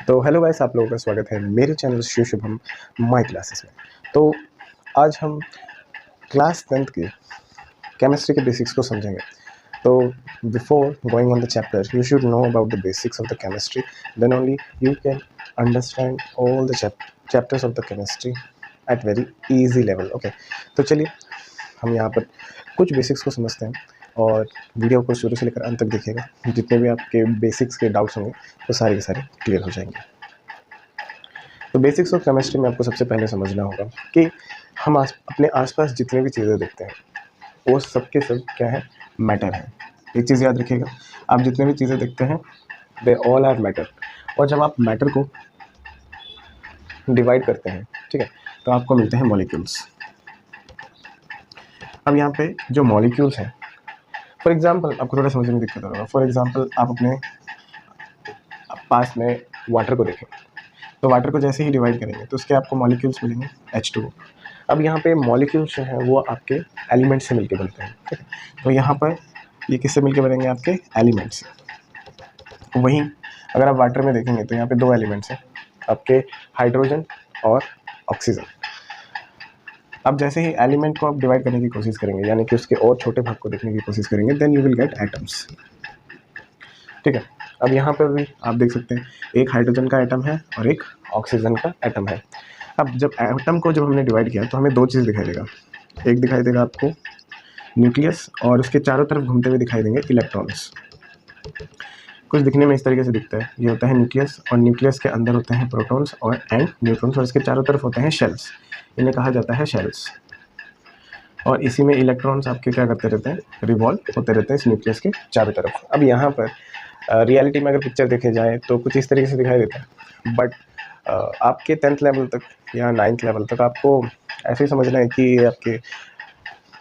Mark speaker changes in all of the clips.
Speaker 1: तो hello guys, आप लोगों का स्वागत है मेरे channel Shiv Shubham my classes में। तो आज हम क्लास 10th की केमिस्ट्री के बेसिक्स को समझेंगे। तो before going on the chapter you should know about the basics of the chemistry, then only you can understand all the chapters of the chemistry at very easy level. Okay, तो चलिए हम यहाँ पर कुछ basics को समझते हैं और वीडियो को शुरू से लेकर अंत तक देखिएगा। जितने भी आपके बेसिक्स के डाउट्स होंगे वो सारे के सारे क्लियर हो जाएंगे। तो बेसिक्स ऑफ केमिस्ट्री में आपको सबसे पहले समझना होगा कि हम अपने आसपास जितने भी चीज़ें देखते हैं वो सब के सब क्या है, मैटर है। एक चीज़ याद रखिएगा, आप जितने भी चीज़ें देखते हैं दे ऑल आर मैटर। और जब आप मैटर को डिवाइड करते हैं, ठीक है, तो आपको मिलते हैं मॉलिक्यूल्स। अब यहाँ पे जो मॉलिक्यूल्स हैं, फॉर एग्जांपल आपको थोड़ा समझने में दिक्कत होगा। फॉर एग्जांपल आप अपने पास में वाटर को देखें, तो वाटर को जैसे ही डिवाइड करेंगे तो उसके आपको मॉलिक्यूल्स मिलेंगे H2O। अब यहाँ पे मॉलिक्यूल्स जो हैं वो आपके एलिमेंट से मिलके बनते हैं, ठीक है। तो यहाँ पर ये किससे मिलके बनेंगे, आपके एलिमेंट से। वहीं अगर आप वाटर में देखेंगे तो यहाँ पे दो एलिमेंट्स हैं, आपके हाइड्रोजन और ऑक्सीजन। अब जैसे ही एलिमेंट को आप डिवाइड करने की कोशिश करेंगे, यानी कि उसके और छोटे भाग को देखने की कोशिश करेंगे, then you will get atoms, ठीक है। अब यहाँ पर भी आप देख सकते हैं एक हाइड्रोजन का एटम है और एक ऑक्सीजन का एटम है। अब जब एटम को जब हमने डिवाइड किया तो हमें दो चीज़ दिखाई देगा। एक दिखाई देगा आपको न्यूक्लियस और उसके चारों तरफ घूमते हुए दिखाई देंगे इलेक्ट्रॉन्स। कुछ दिखने में इस तरीके से दिखता है, ये होता है न्यूक्लियस और न्यूक्लियस के अंदर होते हैं प्रोटॉन्स और एंड न्यूट्रॉन्स और इसके चारों तरफ होते हैं शेल्स, इन्हें कहा जाता है शेल्स। और इसी में इलेक्ट्रॉन्स आपके क्या करते रहते हैं, रिवॉल्व होते रहते हैं इस न्यूक्लियस के चारों तरफ। अब यहाँ पर रियलिटी में अगर पिक्चर देखे जाए तो कुछ इस तरीके से दिखाई देता है, बट आपके 10th लेवल तक या 9th लेवल तक आपको ऐसे ही समझना है कि ये आपके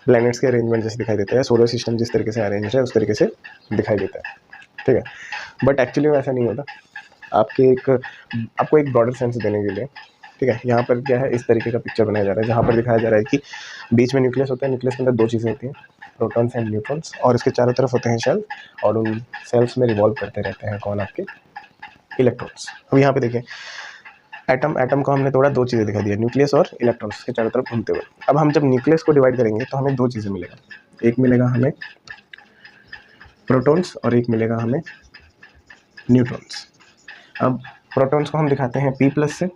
Speaker 1: प्लैनेट्स के अरेंजमेंट जैसे दिखाई देता है, सोलर सिस्टम जिस तरीके से अरेंज है उस तरीके से दिखाई देता है, ठीक है। बट एक्चुअली में ऐसा नहीं होता। आपको एक ब्रॉडर सेंस देने के लिए, ठीक है, यहाँ पर क्या है, इस तरीके का पिक्चर बनाया जा रहा है जहाँ पर दिखाया जा रहा है कि बीच में न्यूक्लियस होता है, न्यूक्लियस के अंदर दो चीज़ें होती हैं, प्रोटॉन्स एंड न्यूट्रॉन्स, और इसके चारों तरफ होते हैं शेल और उन सेल्स में रिवॉल्व करते रहते हैं कौन, आपके इलेक्ट्रॉन्स। अब यहाँ पे देखिए एटम को हमने थोड़ा दो चीज़ें दिखा दी है, न्यूक्लियस और इलेक्ट्रॉन्स के चारों तरफ घूमते हुए। अब हम जब न्यूक्लियस को डिवाइड करेंगे तो हमें दो चीज़ें मिलेगा, एक मिलेगा हमें प्रोटॉन्स और एक मिलेगा हमें न्यूट्रॉन्स। अब प्रोटॉन्स को हम दिखाते हैं P+ से,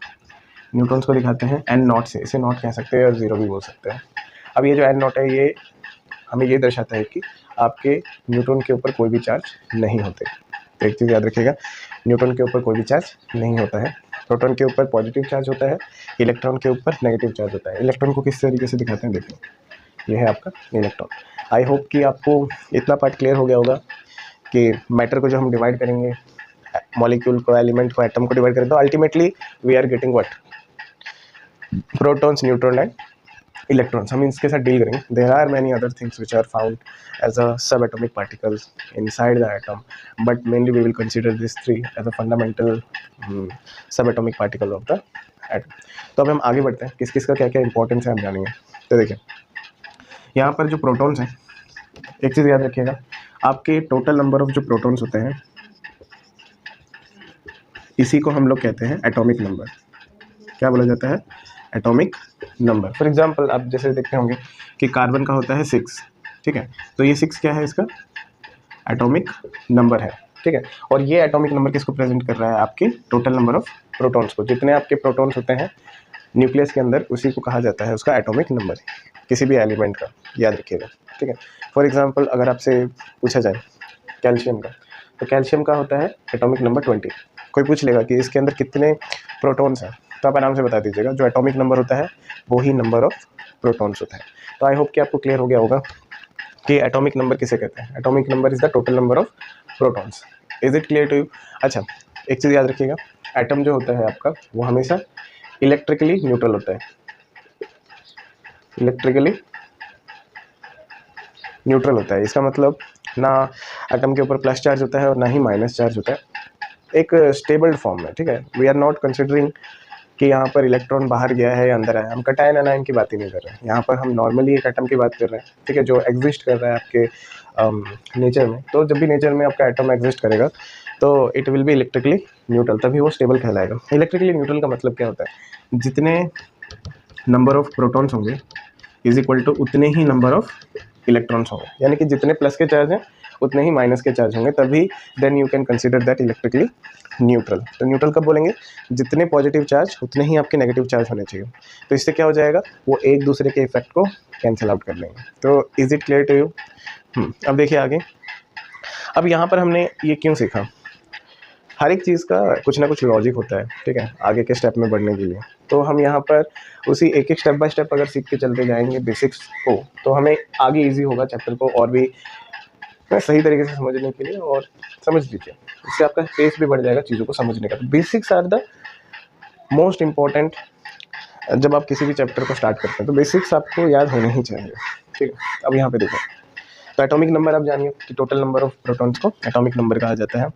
Speaker 1: न्यूट्रॉन्स को दिखाते हैं N0 से। इसे नॉट कह सकते हैं और ज़ीरो भी बोल सकते हैं। अब ये जो N0 है ये हमें ये दर्शाता है कि आपके न्यूट्रॉन के ऊपर कोई भी चार्ज नहीं होते। तो एक चीज़ याद रखिएगा, न्यूट्रॉन के ऊपर कोई भी चार्ज नहीं होता है। प्रोटॉन के ऊपर पॉजिटिव चार्ज होता है, इलेक्ट्रॉन के ऊपर नेगेटिव चार्ज होता है। इलेक्ट्रॉन को किस तरीके से दिखाते हैं, देखिए ये है आपका इलेक्ट्रॉन। आई होप कि आपको इतना पार्ट क्लियर हो गया होगा कि मैटर को जो हम डिवाइड करेंगे, मॉलिक्यूल को, एलिमेंट को, एटम को डिवाइड करें तो ultimately we are getting what, protons, neutron and electrons. हम इसके साथ डील करेंगे। There are many other things which are found as a sub atomic particles inside the atom, but mainly we will consider this three as a fundamental sub atomic particle of the atom. तो अब हम आगे बढ़ते हैं, किस किस का क्या क्या इंपॉर्टेंस है हम जानेंगे। तो देखिए यहाँ पर जो प्रोटॉन्स हैं, एक चीज़ याद रखिएगा, आपके टोटल नंबर ऑफ जो प्रोटॉन्स होते हैं इसी को हम लोग कहते हैं एटॉमिक नंबर। क्या बोला जाता है, एटॉमिक नंबर। फॉर एग्जांपल आप जैसे देखते होंगे कि कार्बन का होता है 6, ठीक है, तो ये 6 क्या है, इसका एटॉमिक नंबर है, ठीक है। और ये एटॉमिक नंबर किसको प्रेजेंट कर रहा है, आपके टोटल नंबर ऑफ प्रोटॉन्स को। जितने आपके प्रोटॉन्स होते हैं न्यूक्लियस के अंदर उसी को कहा जाता है उसका एटॉमिक नंबर, किसी भी एलिमेंट का, याद रखिएगा, ठीक है। फॉर एग्जाम्पल अगर आपसे पूछा जाए कैल्शियम का, तो कैल्शियम का होता है एटॉमिक नंबर 20। कोई पूछ लेगा कि इसके अंदर कितने प्रोटॉन्स हैं, तो आप आराम से बता दीजिएगा जो एटॉमिक नंबर होता है वो ही नंबर ऑफ प्रोटॉन्स होता है। तो आई होप कि आपको क्लियर हो गया होगा कि एटॉमिक नंबर किसे कहते हैं। Atomic number is the total number of protons. Is it clear to you? अच्छा, एक चीज़ याद रखिएगा, एटम जो होता है आपका वो हमेशा इलेक्ट्रिकली न्यूट्रल होता है, इलेक्ट्रिकली न्यूट्रल होता है। इसका मतलब ना एटम के ऊपर प्लस चार्ज होता है और ना ही माइनस चार्ज होता है, एक स्टेबल फॉर्म में, ठीक है। वी आर नॉट कंसिडरिंग कि यहाँ पर इलेक्ट्रॉन बाहर गया है या अंदर आया है, हम कटायन अनायन की बात ही नहीं कर रहे हैं। यहाँ पर हम नॉर्मली एक एटम की बात कर रहे हैं, ठीक है, जो एग्जिस्ट कर रहा है आपके नेचर में। तो जब भी नेचर में आपका एटम एग्जिस्ट करेगा तो it will be electrically neutral, तभी वो स्टेबल कहलाएगा। इलेक्ट्रिकली न्यूट्रल का मतलब क्या होता है, जितने नंबर ऑफ प्रोटॉन्स होंगे इज इक्वल टू उतने ही नंबर ऑफ इलेक्ट्रॉन्स होंगे, यानी कि जितने प्लस के चार्ज हैं उतने ही माइनस के चार्ज होंगे, तभी then you can consider that electrically neutral. तो न्यूट्रल कब बोलेंगे, जितने पॉजिटिव चार्ज उतने ही आपके नेगेटिव चार्ज होने चाहिए। तो इससे क्या हो जाएगा, वो एक दूसरे के इफेक्ट को कैंसिल आउट कर लेंगे। तो is it clear to you? अब देखिए आगे। अब यहाँ पर हमने ये क्यों सीखा, हर एक चीज़ का कुछ ना कुछ लॉजिक होता है, ठीक है, आगे के स्टेप में बढ़ने के लिए। तो हम यहाँ पर उसी एक एक स्टेप बाय स्टेप अगर सीख के चलते जाएंगे बेसिक्स को, तो हमें आगे इजी होगा चैप्टर को और भी सही तरीके से समझने के लिए। और समझ लीजिए, इससे आपका पेस भी बढ़ जाएगा चीज़ों को समझने का। तो basics are the most important. जब आप किसी भी चैप्टर को स्टार्ट करते हैं तो बेसिक्स आपको याद होने ही चाहिए, ठीक है। अब यहाँ पे देखो, तो एटॉमिक नंबर आप जानिए कि टोटल नंबर ऑफ प्रोटॉन्स को एटॉमिक नंबर कहा जाता है।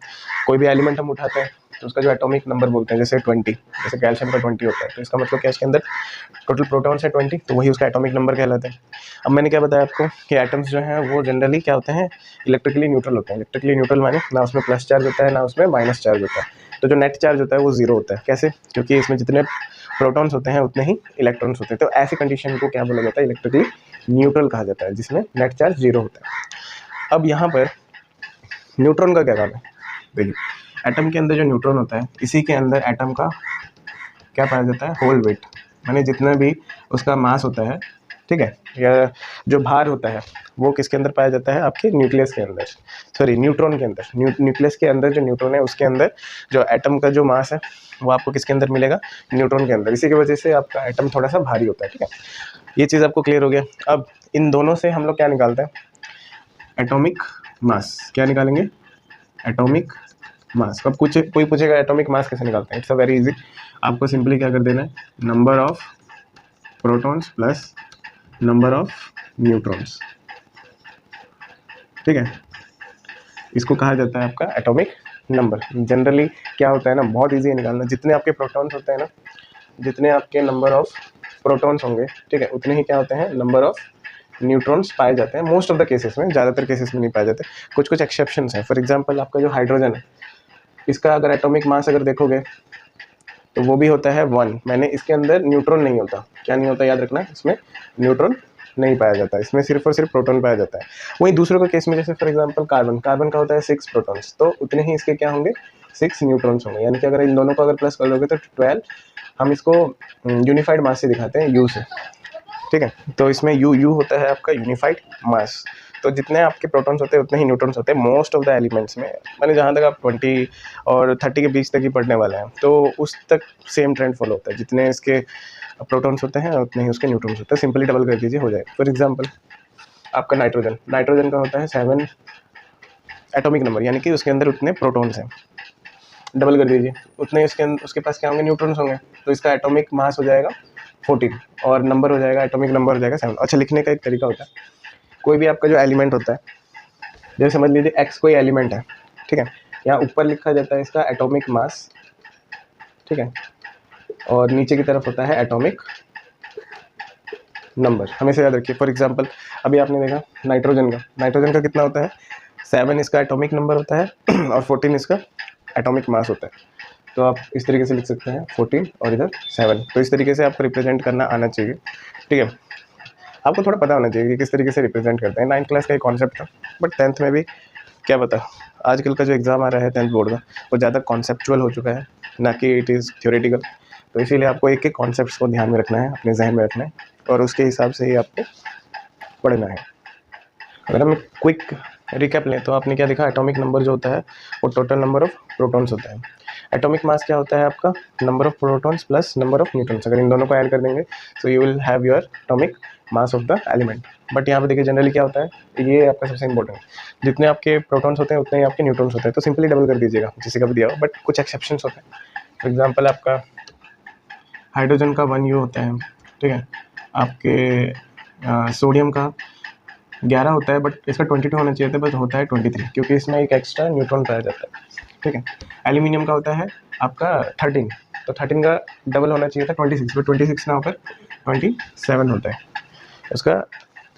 Speaker 1: कोई भी एलिमेंट हम उठाते हैं तो उसका जो एटॉमिक नंबर बोलते हैं, जैसे 20, जैसे कैल्शियम का 20 होता है, तो इसका मतलब क्या है, इसके अंदर टोटल प्रोटॉन्स है 20, तो वही उसका एटॉमिक नंबर कहलाता है। अब मैंने क्या बताया आपको कि एटम्स जो हैं वो जनरली क्या होते हैं, इलेक्ट्रिकली न्यूट्रल होते हैं। इलेक्ट्रिकली न्यूट्रल माने ना उसमें प्लस चार्ज होता है ना उसमें माइनस चार्ज होता है, तो जो नेट चार्ज होता है वो जीरो होता है। कैसे, क्योंकि इसमें जितने प्रोटॉन्स होते हैं उतने ही इलेक्ट्रॉन्स होते हैं। तो ऐसी कंडीशन को क्या बोला जाता है, इलेक्ट्रिकली न्यूट्रल कहा जाता है, जिसमें नेट चार्ज जीरो होता है। अब यहाँ पर न्यूट्रॉन का क्या काम है, देखिए एटम के अंदर जो न्यूट्रॉन होता है, इसी के अंदर एटम का क्या पाया जाता है, होल वेट, यानी जितना भी उसका मास होता है, ठीक है, या जो भार होता है वो किसके अंदर पाया जाता है, आपके न्यूक्लियस के अंदर, सॉरी न्यूट्रॉन के अंदर। न्यूक्लियस के अंदर जो न्यूट्रॉन है उसके अंदर जो एटम का जो मास है वो आपको किसके अंदर मिलेगा, न्यूट्रॉन के अंदर। इसी की वजह से आपका एटम थोड़ा सा भारी होता है, ठीक है। ये चीज़ आपको क्लियर हो गया। अब इन दोनों से हम लोग क्या निकालते हैं, एटॉमिक मास। क्या निकालेंगे, एटॉमिक मास। अब कुछ कोई पूछेगा एटॉमिक मास कैसे निकालते हैं, इट्स अ वेरी इजी। आपको सिंपली क्या कर देना है, number of protons plus number of neutrons, ठीक है। इसको कहा जाता है आपका एटॉमिक नंबर। जनरली क्या होता है ना, बहुत इजी है निकालना। जितने आपके प्रोटॉन्स होते हैं ना, जितने आपके नंबर ऑफ प्रोटॉन्स होंगे, ठीक है, उतने ही क्या होते हैं, नंबर ऑफ न्यूट्रॉन्स पाए जाते हैं। मोस्ट ऑफ द केसेस में, ज़्यादातर केसेस में नहीं पाए जाते, कुछ कुछ एक्सेप्शंस हैं। फॉर एग्जांपल आपका जो हाइड्रोजन है, इसका अगर एटॉमिक मास अगर देखोगे तो वो भी होता है 1, मैंने इसके अंदर न्यूट्रॉन नहीं होता। क्या नहीं होता, याद रखना, इसमें न्यूट्रॉन नहीं पाया जाता, इसमें सिर्फ और सिर्फ प्रोटॉन पाया जाता है। वहीं दूसरों के केस में, जैसे फॉर एग्जांपल कार्बन, कार्बन का होता है 6 प्रोटॉन्स, तो उतने ही इसके क्या होंगे, 6 न्यूट्रॉन्स होंगे। यानी कि अगर इन दोनों को अगर प्लस कर दोगे तो 12। हम इसको यूनिफाइड मास से दिखाते हैं, यू से, ठीक है। तो इसमें यू होता है आपका यूनिफाइड मास। तो जितने आपके प्रोटॉन्स होते हैं उतने ही न्यूट्रॉन्स होते हैं मोस्ट ऑफ द एलिमेंट्स में। मैंने जहाँ तक आप 20 और 30 के बीच तक ही पढ़ने वाले हैं, तो उस तक सेम ट्रेंड फॉलो होता है, जितने इसके प्रोटॉन्स होते हैं उतने ही उसके न्यूट्रॉन्स होते हैं। सिंपली डबल कर दीजिए, हो जाए। फॉर एग्जांपल आपका नाइट्रोजन, नाइट्रोजन का होता है 7 एटॉमिक नंबर, यानी कि उसके अंदर उतने प्रोटॉन्स हैं। डबल कर दीजिए, उतने उसके पास क्या होंगे, न्यूट्रॉन्स होंगे। तो इसका एटॉमिक मास हो जाएगा 14 और नंबर हो जाएगा, एटॉमिक नंबर हो जाएगा 7। अच्छा, लिखने का एक तरीका होता है, कोई भी आपका जो एलिमेंट होता है, जैसे समझ लीजिए एक्स कोई एलिमेंट है, ठीक है, यहाँ ऊपर लिखा जाता है इसका एटॉमिक मास, ठीक है, और नीचे की तरफ होता है एटॉमिक नंबर। हमेशा याद रखिए। फॉर एग्जांपल अभी आपने देखा नाइट्रोजन का कितना होता है, 7 इसका एटॉमिक नंबर होता है और 14 इसका एटॉमिक मास होता है। तो आप इस तरीके से लिख सकते हैं 14 और इधर 7। तो इस तरीके से आपको रिप्रेजेंट करना आना चाहिए, ठीक है। आपको थोड़ा पता होना चाहिए कि किस तरीके से रिप्रेजेंट करते हैं। 9th क्लास का एक कॉन्सेप्ट था, बट 10th में भी क्या पता, आजकल का जो एग्ज़ाम आ रहा है 10th बोर्ड का, वो ज़्यादा कॉन्सेप्चुअल हो चुका है, ना कि इट इज़ थ्योरेटिकल। तो इसीलिए आपको एक एक कॉन्सेप्ट्स को ध्यान में रखना है, अपने जहन में रखना है, और उसके हिसाब से ही आपको पढ़ना है। अगर हम क्विक रिकैप लें तो आपने क्या देखा, एटॉमिक नंबर जो होता है वो टोटल नंबर ऑफ प्रोटॉन्स होता है। एटॉमिक मास क्या होता है आपका, number of protons plus number of neutrons. अगर इन दोनों को ऐड कर देंगे तो you will have your atomic mass of the element. But यहाँ पे देखिए जनरली क्या होता है, ये आपका सबसे इंपॉर्टेंट, जितने आपके प्रोटॉन्स होते हैं उतने ही आपके न्यूट्रॉन्स होते हैं। तो सिंपली डबल कर दीजिएगा जिसे कभी दिया हो, बट कुछ एक्सेप्शंस होते हैं। फॉर एग्जाम्पल आपका हाइड्रोजन का 1 यू होता है, ठीक है, आपके सोडियम का 11 होता है, बट इसका 22 होना चाहिए था, बट होता है 23, क्योंकि इसमें एक एक्स्ट्रा न्यूट्रॉन पाया जाता है, ठीक है। एल्यूमिनियम का होता है आपका 13, तो 13 का डबल होना चाहिए था 26, बट 26 ना होकर 27 होता है उसका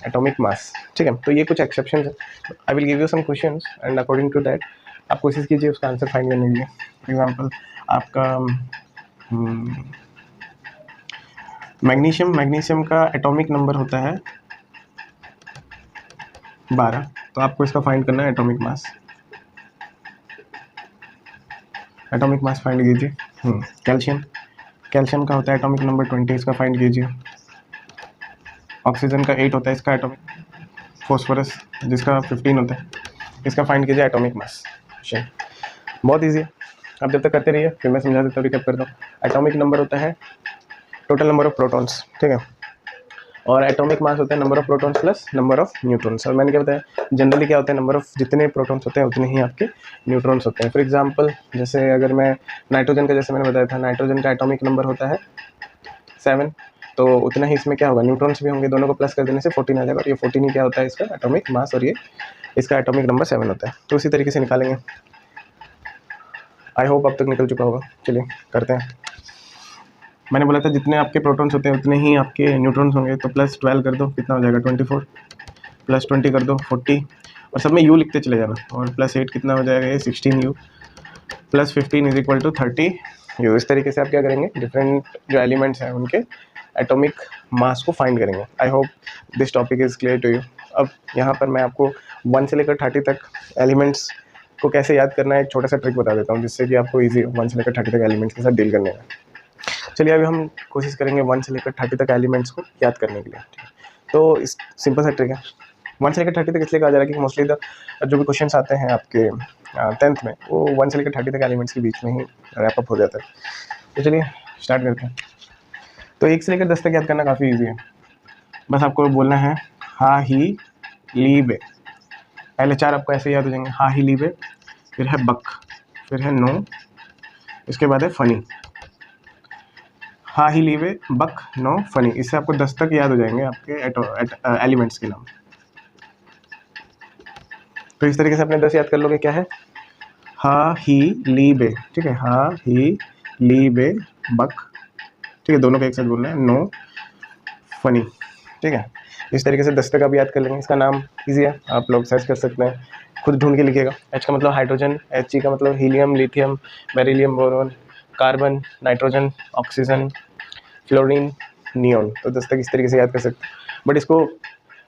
Speaker 1: एटॉमिक मास, ठीक है। तो ये कुछ एक्सेप्शंस है। I will give you some questions and according to that आप कोशिश कीजिए उसका आंसर फाइंड करने के लिए। फॉर एग्जाम्पल आपका मैग्नीशियम का एटॉमिक नंबर होता है 12, तो आपको इसका फाइंड करना है atomic mass. Atomic mass find कीजिए। कैल्शियम का होता है एटॉमिक नंबर 20, इसका फाइंड कीजिए। ऑक्सीजन का 8 होता है इसका एटॉमिक। फॉस्फोरस जिसका 15 होता है, इसका फाइंड कीजिए एटॉमिक मास। बहुत ईजी है, आप जब तक करते रहिए, फिर मैं समझा देता हूँ, रिकैप करता हूँ। एटॉमिक नंबर होता है टोटल नंबर ऑफ प्रोटॉन्स, ठीक है, और एटॉमिक मास होता है number of protons plus number of neutrons. और मैंने क्या बताया, जनरली क्या होता है, नंबर ऑफ जितने प्रोटॉन्स होते हैं उतने ही आपके न्यूट्रॉन्स होते हैं। फॉर एग्जांपल जैसे अगर मैं नाइट्रोजन का, जैसे मैंने बताया था, नाइट्रोजन का एटॉमिक नंबर होता है 7, तो उतना ही इसमें क्या होगा, न्यूट्रॉन्स भी होंगे, दोनों को प्लस कर देने से 14 आ जाएगा, और ये 14 ही क्या होता है इसका एटॉमिक मास, और ये इसका एटॉमिक नंबर 7 होता है। तो उसी तरीके से निकालेंगे। आई होप अब तक निकल चुका होगा। चलिए करते हैं। मैंने बोला था जितने आपके प्रोटॉन्स होते हैं उतने ही आपके न्यूट्रॉन्स होंगे, तो प्लस 12 कर दो, कितना हो जाएगा 24, प्लस 20 कर दो 40, और सब में यू लिखते चले जाना, और प्लस 8 कितना हो जाएगा, ये 16 u, plus 15 is equal to 30 u. इस तरीके से आप क्या करेंगे, डिफरेंट जो एलिमेंट्स हैं उनके एटॉमिक मास को फाइंड करेंगे। I hope this topic is clear to you. अब यहाँ पर मैं आपको 1 से लेकर 30 तक एलिमेंट्स को कैसे याद करना है एक छोटा सा ट्रिक बता देता हूँ, जिससे कि आपको ईजी हो 1 से लेकर 30 तक एलिमेंट्स के साथ डील करने में। चलिए अभी हम कोशिश करेंगे 1 से लेकर 30 तक एलिमेंट्स को याद करने के लिए। तो इस सिंपल सा ट्रिक है। 1 से लेकर 30 तक इसलिए कहा जा रहा है कि मोस्टली जो भी क्वेश्चंस आते हैं आपके 10th में, वो 1 से लेकर 30 तक एलिमेंट्स के बीच में ही रैप अप हो जाता है। तो चलिए स्टार्ट करते हैं। तो 1 से लेकर 10 तक याद करना काफ़ी ईजी है। बस आपको बोलना है हा ही ली बे। पहले 4 आपको ऐसे याद हो जाएंगे, हा ही ली बे, फिर है बक, फिर है नो, इसके बाद है फनी। हा ही ली बे, बक, नो, फनी, इससे आपको 10 तक याद हो जाएंगे आपके एलिमेंट्स के नाम। तो इस तरीके से अपने 10 याद कर लोगे। क्या है, हा ही ली बे, ठीक है, हा ही ली बे, बक, ठीक है, दोनों को एक साथ बोलना है, नो, फनी, ठीक है। इस तरीके से 10 तक आप याद कर लेंगे। इसका नाम ईजी है, आप लोग सर्च कर सकते हैं, खुद ढूंढ के लिखिएगा। एच का मतलब हाइड्रोजन, एच का मतलब helium, lithium, beryllium, boron, carbon, nitrogen, oxygen, fluorine, neon. तो 10 तक इस तरीके से याद कर सकते हैं। बट इसको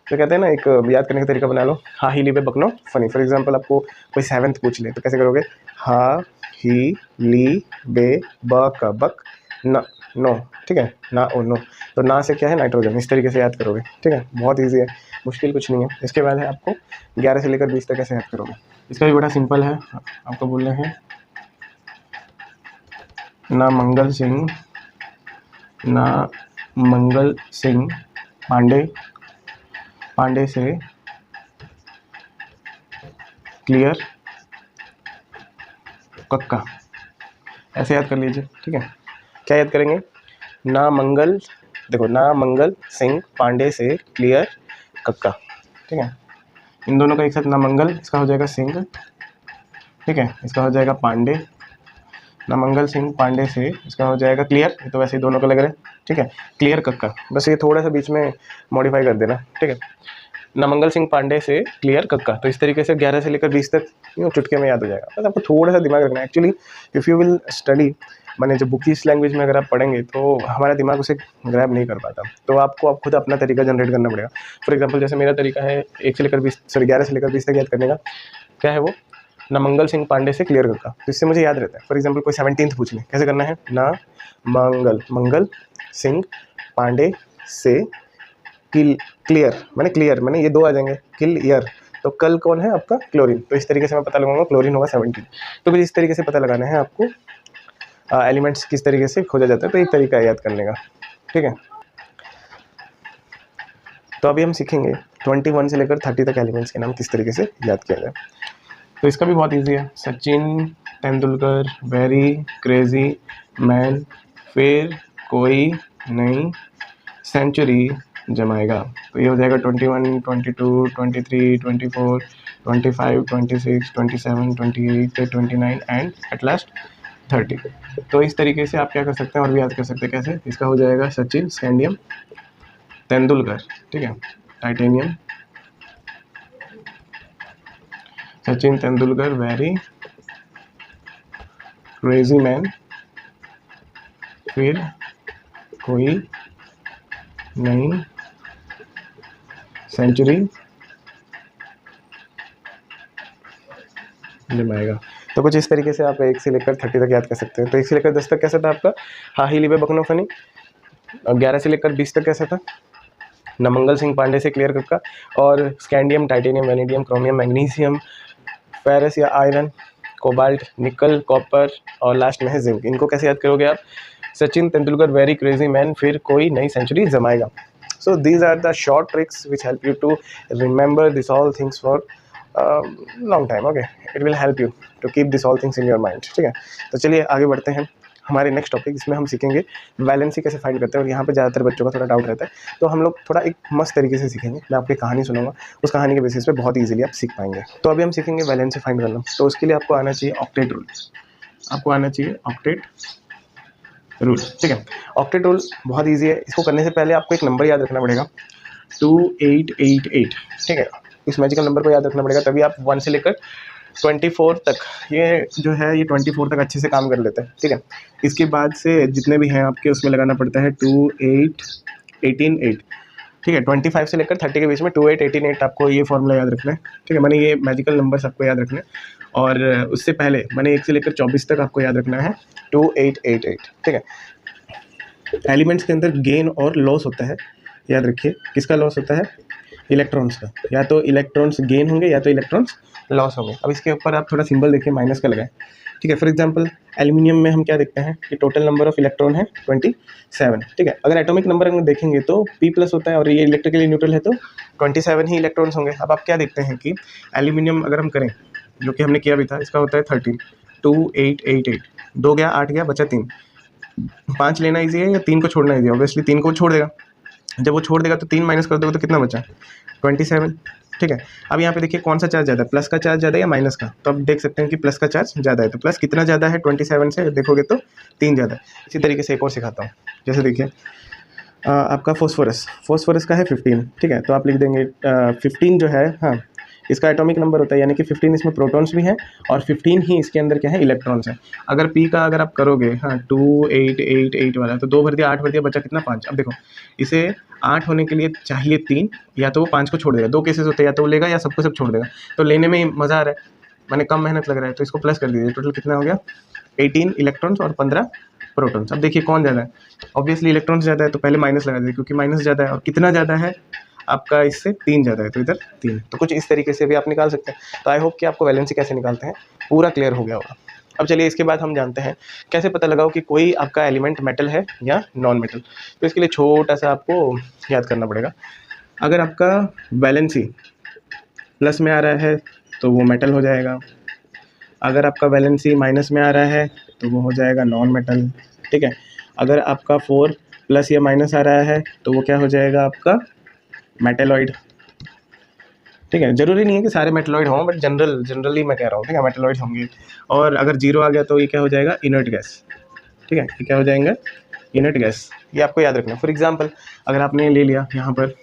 Speaker 1: तो कहते हैं ना, एक याद करने का तरीका बना लो, हा ही ली बे, बक, नो, फनी। फॉर एग्जाम्पल आपको कोई 7th पूछ ले तो कैसे करोगे, हा ही ली बे, बक, बक, न, नो, ठीक है, ना ओ नो, तो ना से क्या है, नाइट्रोजन। इस तरीके से याद करोगे, ठीक है, बहुत ईजी है, मुश्किल कुछ नहीं है। इसके बाद है आपको 11 से लेकर 20 तक कैसे याद करोगे। इसका भी बड़ा सिंपल है। आपको बोलना है ना मंगल सिंह, ना मंगल सिंह पांडे, पांडे से क्लियर कक्का। ऐसे याद कर लीजिए, ठीक है। क्या याद करेंगे, ना मंगल, देखो, ना मंगल सिंह पांडे से क्लियर कक्का, ठीक है। इन दोनों का एक साथ, ना मंगल, इसका हो जाएगा सिंह, ठीक है, इसका हो जाएगा पांडे, ना मंगल सिंह पांडे से इसका हो जाएगा क्लियर, ये तो वैसे ही दोनों को लग रहा है, ठीक है, क्लियर कक्का। बस ये थोड़ा सा बीच में मॉडिफाई कर देना, ठीक है, ना मंगल सिंह पांडे से क्लियर कक्का। तो इस तरीके से 11 से लेकर 20 तक यूँ चुटके में याद हो जाएगा। बस आपको थोड़ा सा दिमाग रखना है। Actually if you will study, मैंने जो बुकीज लैंग्वेज में अगर आप पढ़ेंगे तो हमारा दिमाग उसे ग्रैब नहीं कर पाता, तो आपको आप खुद अपना तरीका जनरेट करना पड़ेगा। फॉर एग्जाम्पल जैसे मेरा तरीका है 1 से लेकर 20, सॉरी 11 से लेकर 20 तक याद करने का। क्या है वो, ना मंगल सिंह पांडे से क्लियर कक्का, तो इससे मुझे याद रहता है। फॉर एग्जाम्पल कोई 17th पूछ ले, कैसे करना है, ना मंगल सिंह पांडे से क्लियर, मैंने ये 2 आ जाएंगे, क्लियर, तो कल कौन है आपका, क्लोरीन। तो इस तरीके से मैं पता लगाऊंगा, क्लोरीन होगा 17। तो फिर इस तरीके से पता लगाना है आपको एलिमेंट्स किस तरीके से खोजा जाता है। तो एक तरीका है याद करने का, ठीक है। तो अभी हम सीखेंगे 21 से लेकर 30 तक एलिमेंट्स के नाम किस तरीके से याद किया जाए। तो इसका भी बहुत ईजी है। Sachin Tendulkar very crazy man, फिर कोई नई सेंचुरी जमाएगा। तो ये हो जाएगा 21, 22, 23, 24, 25, 26, 27, 28, 29 एंड एट लास्ट 30। तो इस तरीके से आप क्या कर सकते हैं और भी याद कर सकते हैं। कैसे, इसका हो जाएगा सचिन स्कैंडियम तेंदुलकर, ठीक है, titanium, Sachin Tendulkar very crazy man, फिर कोई नई सेंचुरी जमाएगा। तो कुछ इस तरीके से आप 1 से लेकर 30 तक याद कर सकते हैं। तो 1 से लेकर 10 तक कैसा था आपका? हाही लिबे बकनोफनी। 11 से लेकर 20 तक कैसा था? नमंगल सिंह पांडे से क्लियर कट का। और scandium, titanium, vanadium, chromium, magnesium, ferrous या आयरन, कोबाल्ट, निकल, कॉपर और लास्ट में है जिंक। इनको कैसे याद करोगे आप? Sachin Tendulkar very crazy man, फिर कोई नई century जमाएगा। So these are the short tricks which help you to remember this all things for long time. Okay, it will help you to keep this all things in your mind. ठीक है, तो चलिए आगे बढ़ते हैं हमारे next topic, जिसमें हम सीखेंगे वैलेंसी कैसे फाइंड करते हैं। और यहाँ पे ज़्यादातर बच्चों का थोड़ा डाउट रहता है, तो हम लोग थोड़ा एक मस्त तरीके से सीखेंगे। मैं आपकी कहानी सुनाऊंगा, उस कहानी के बेसिस पे बहुत ईजिली आप सीख पाएंगे। तो अभी हम सीखेंगे वैलेंसी फाइंड करना। तो उसके लिए आपको आना चाहिए ऑक्टेट रूल। आपको आना चाहिए ऑक्टेट रूल। ठीक है, ऑक्टेट रूल बहुत इजी है। इसको करने से पहले आपको एक नंबर याद रखना पड़ेगा, 2888। ठीक है, इस मैजिकल नंबर को याद रखना पड़ेगा, तभी आप 1 से लेकर 24 तक, ये जो है ये 24 तक अच्छे से काम कर लेते हैं। ठीक है, इसके बाद से जितने भी हैं आपके उसमें लगाना पड़ता है 2 8 18 8। ठीक है, 25 से लेकर 30 के बीच में 2 8 18 8 आपको ये फॉर्मूला याद रखना है। ठीक है, मैंने ये मैजिकल नंबर्स आपको याद रखना है। और उससे पहले मैंने 1 से लेकर 24 तक आपको याद रखना है 2888। ठीक है, एलिमेंट्स के अंदर गेन और लॉस होता है, याद रखिए। किसका लॉस होता है? इलेक्ट्रॉन्स का। या तो इलेक्ट्रॉन्स गेन होंगे या तो इलेक्ट्रॉन्स लॉस होंगे। अब इसके ऊपर आप थोड़ा सिंबल देखिए, माइनस का लगाएं। ठीक है, फॉर एग्जांपल एल्यूमिनियम में हम क्या देखते हैं कि टोटल नंबर ऑफ इलेक्ट्रॉन है 27। ठीक है, अगर एटॉमिक नंबर हम देखेंगे तो P+ होता है और ये इलेक्ट्रिकली न्यूट्रल है, तो 27 ही इलेक्ट्रॉन्स होंगे। अब आप क्या देखते हैं कि एल्यूमिनियम अगर हम करें, जो कि हमने किया भी था, इसका होता है 13, 2888। 2 गया, 8 गया, बचा 3। 5 लेना ईजी है या 3 को छोड़ना ईजी है? ऑब्वियसली 3 को छोड़ देगा। जब वो छोड़ देगा तो 3 माइनस कर दोगे तो कितना बचा? 27। ठीक है, अब यहाँ पे देखिए कौन सा चार्ज ज़्यादा है, प्लस का चार्ज ज़्यादा है या माइनस का? तो आप देख सकते हैं कि प्लस का चार्ज ज़्यादा है। तो प्लस कितना ज़्यादा है 27 से? देखोगे तो 3 ज़्यादा है। इसी तरीके से एक और सिखाता हूँ। जैसे देखिए आपका फॉस्फोरस का है 15। ठीक है, तो आप लिख देंगे 15 जो है, हाँ, इसका एटॉमिक नंबर होता है, यानी कि 15 इसमें प्रोटॉन्स भी हैं और 15 ही इसके अंदर क्या है? इलेक्ट्रॉन्स हैं। अगर P का अगर आप करोगे, हाँ, 2888 वाला, तो 2 भर दिया, 8 भर दिया, बचा कितना? 5। अब देखो, इसे 8 होने के लिए चाहिए 3, या तो वो 5 को छोड़ देगा। 2 केसेस होते हैं, या तो वो लेगा या सबको सब छोड़ देगा। तो लेने में मज़ा आ रहा है, मैंने कम मेहनत लग रहा है, तो इसको प्लस कर दीजिए। टोटल कितना हो गया? 18 इलेक्ट्रॉन्स और 15 प्रोटॉन्स। अब देखिए कौन ज़्यादा है? ऑब्वियसली इलेक्ट्रॉन्स ज़्यादा है, तो पहले माइनस लगा दीजिए, क्योंकि माइनस ज़्यादा है। और कितना ज़्यादा है आपका? इससे 3 ज़्यादा है, तो इधर 3। तो कुछ इस तरीके से भी आप निकाल सकते हैं। तो आई होप कि आपको वैलेंसी कैसे निकालते हैं पूरा क्लियर हो गया होगा। अब चलिए इसके बाद हम जानते हैं कैसे पता लगाओ कि कोई आपका एलिमेंट मेटल है या नॉन मेटल। तो इसके लिए छोटा सा आपको याद करना पड़ेगा। अगर आपका वैलेंसी प्लस में आ रहा है तो वो मेटल हो जाएगा। अगर आपका वैलेंसी माइनस में आ रहा है तो वो हो जाएगा नॉन मेटल। ठीक है, अगर आपका 4+ या माइनस आ रहा है तो वो क्या हो जाएगा? आपका मेटेलॉइड। ठीक है, जरूरी नहीं है कि सारे मेटेलॉइड हों, बट जनरली मैं कह रहा हूँ। ठीक है, मेटेलॉइड होंगे। और अगर 0 आ गया तो ये क्या हो जाएगा? Inert gas. ठीक है, ये क्या हो जाएगा? Inert gas. ये आपको याद रखना है। फॉर एग्जांपल अगर आपने ले लिया यहाँ पर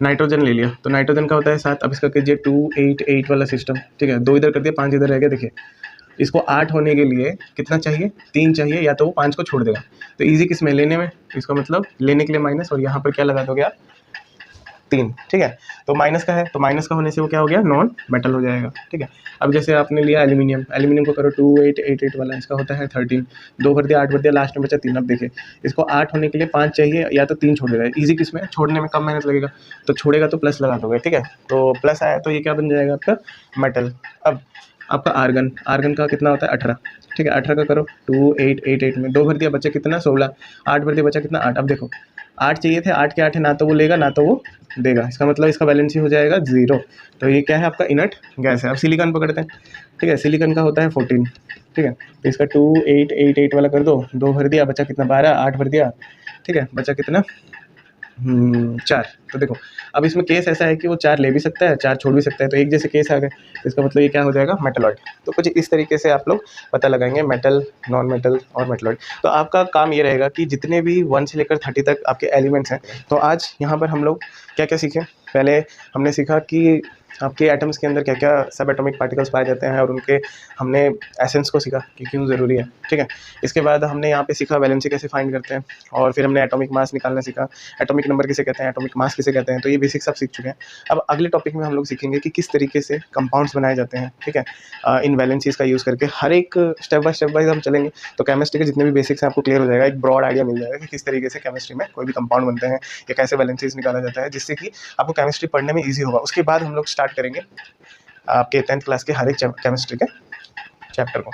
Speaker 1: नाइट्रोजन ले लिया, तो नाइट्रोजन का होता है 7। अब इसका कीजिए 288 वाला सिस्टम। ठीक है, 2 इधर कर दिया, 5 इधर रह गया। देखिए इसको 8 होने के लिए कितना चाहिए? 3 चाहिए, या तो वो 5 को छोड़ देगा। तो ईजी किस में? लेने में। तो इसका मतलब लेने के लिए माइनस, और यहाँ पर क्या लगा दोगे आप? 3। ठीक है, तो माइनस का है, तो माइनस का होने से वो क्या हो गया? नॉन मेटल हो जाएगा। ठीक है, अब जैसे आपने लिया एल्यूमिनियम को करो 2888 वाला, इसका होता है 13। 2 भर दिया, 8 भर दिया, लास्ट में बचा 3। अब देखिए इसको 8 होने के लिए 5 चाहिए, या तो 3 छोड़ देगा। ईजी किस में? छोड़ने में कम मेहनत लगेगा, तो छोड़ेगा तो प्लस लगा दोगे। ठीक है, तो प्लस आया तो ये क्या बन जाएगा? आपका मेटल। अब आपका आर्गन का कितना होता है? 18। ठीक है, 18 का करो 2888 में 2 भर दिया, बचा कितना? 16। 8 भर दिया, बचा कितना? 8। अब देखो 8 चाहिए थे, 8 के 8 है, ना तो वो लेगा ना तो वो देगा। इसका मतलब इसका वैलेंसी हो जाएगा 0। तो ये क्या है? आपका इनर्ट गैस है। अब सिलिकॉन पकड़ते हैं। ठीक है, सिलिकॉन का होता है 14। ठीक है, तो इसका 2888 वाला कर दो। 2 भर दिया, बचा कितना? 12। 8 भर दिया, ठीक है, बचा कितना? 4। तो देखो अब इसमें केस ऐसा है कि वो 4 ले भी सकता है, 4 छोड़ भी सकता है, तो एक जैसे केस आ गए। तो इसका मतलब ये क्या हो जाएगा? मेटलॉइड। तो कुछ इस तरीके से आप लोग पता लगाएंगे मेटल, नॉन मेटल और मेटलॉइड। तो आपका काम ये रहेगा कि जितने भी 1 से लेकर 30 तक आपके एलिमेंट्स हैं, तो आज यहाँ पर हम लोग क्या क्या सीखे? पहले हमने सीखा कि आपके एटम्स के अंदर क्या क्या सब एटॉमिक पार्टिकल्स पाए जाते हैं और उनके हमने एसेंस को सीखा कि क्यों ज़रूरी है, ठीक है। इसके बाद हमने यहाँ पे सीखा वैलेंसी कैसे फाइंड करते हैं, और फिर हमने एटॉमिक मास निकालना सीखा, एटॉमिक नंबर किसे कहते हैं, एटॉमिक मास किसे कहते हैं, तो ये बेसिक सब सीख चुके हैं। अब अगले टॉपिक में हम लोग सीखेंगे कि किस तरीके से कंपाउंड्स बनाए जाते हैं, ठीक है, इन वैलेंसीज का यूज़ करके। हर एक स्टेप बाय हम चलेंगे तो केमिस्ट्री के जितने भी बेसिक्स हैं आपको क्लियर हो जाएगा, एक ब्रॉड आइडिया मिल जाएगा कि किस तरीके से केमिस्ट्री में कोई भी कंपाउंड बनते हैं या कैसे वैलेंसीज निकाला जाता है, जिससे कि आपको केमिस्ट्री पढ़ने में ईजी होगा। उसके बाद हम लोग स्टार्ट करेंगे आपके 10th क्लास के हर एक केमिस्ट्री के चैप्टर को।